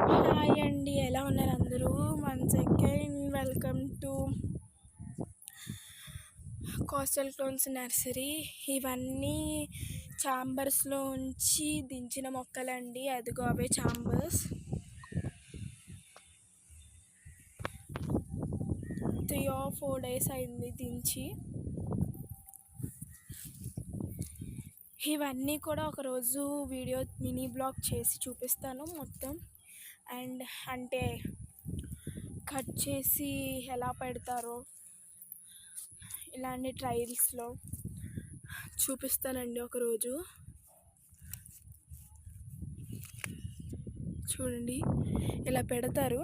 Hi అండి, ఎలా ఉన్నారు అందరూ? Once again welcome to coastal clones nursery. ఇవన్నీ ఛాంబర్స్లో ఉంచి దించిన మొక్కలండి. అదిగో అవే ఛాంబర్స్. 3 or 4 days అయింది దించి. ఇవన్నీ కూడా ఒకరోజు వీడియో మినీ బ్లాగ్ చేసి చూపిస్తాను మొత్తం. అండ్ అంటే కట్ చేసి ఎలా పెడతారో ఇలాంటి ట్రయల్స్లో చూపిస్తానండి ఒకరోజు. చూడండి, ఇలా పెడతారు.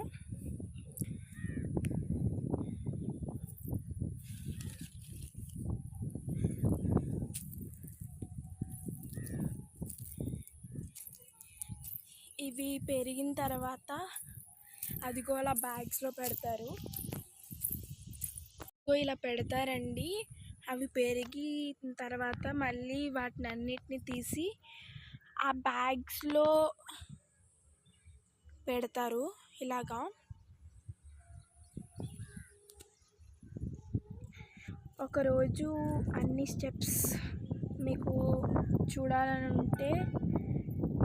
ఇవి పెరిగిన తర్వాత అదిగో అలా బ్యాగ్స్లో పెడతారు. ఇలా పెడతారండి. అవి పెరిగిన తర్వాత మళ్ళీ వాటిని అన్నిటిని తీసి ఆ బ్యాగ్స్లో పెడతారు. ఇలాగా ఒకరోజు అన్ని స్టెప్స్ మీకు చూడాలని ఉంటే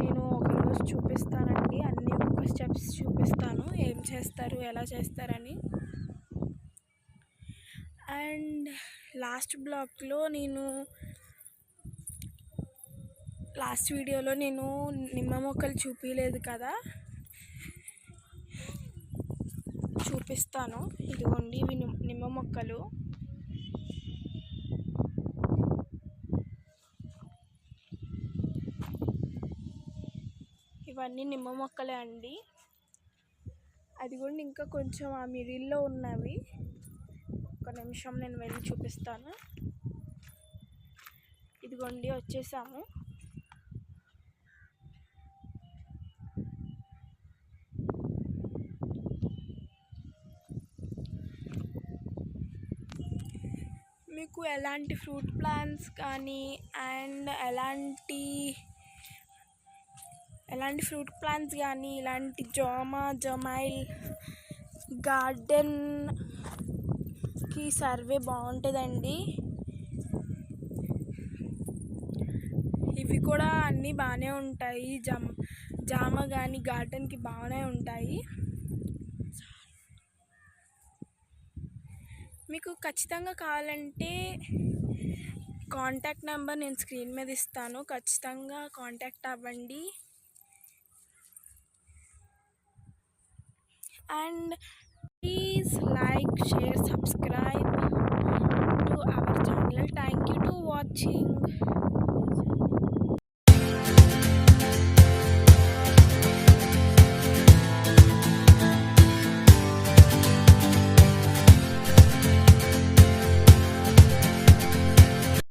నేను ఒకరోజు చూపిస్తానండి. అన్ని ఒక్క స్టెప్స్ చూపిస్తాను, ఏం చేస్తారు ఎలా చేస్తారని. అండ్ లాస్ట్ వీడియోలో నేను నిమ్మ మొక్కలు చూపించలేదు కదా, చూపిస్తాను. ఇదిగోండి, ఇవి నిమ్మ మొక్కలు. ఇవన్నీ నిమ్మ మొక్కలే అండి. అదిగోండి, ఇంకా కొంచెం ఆ మిడిల్లో ఉన్నవి. ఒక నిమిషం నేను వెళ్ళి చూపిస్తాను. ఇదిగోండి, వచ్చేసాము. మీకు ఎలాంటి ఫ్రూట్ ప్లాంట్స్ కానీ అండ్ ఎలాంటి ఫ్రూట్ ప్లాంట్స్ కానీ ఇలాంటి జమైల్ గార్డెన్కి సర్వే బాగుంటుందండి. ఇవి కూడా అన్నీ బాగానే ఉంటాయి. జామ కానీ గార్డెన్కి బాగానే ఉంటాయి. మీకు ఖచ్చితంగా కావాలంటే కాంటాక్ట్ నెంబర్ నేను స్క్రీన్ మీద ఇస్తాను, ఖచ్చితంగా కాంటాక్ట్ అవ్వండి. And please like, share, subscribe.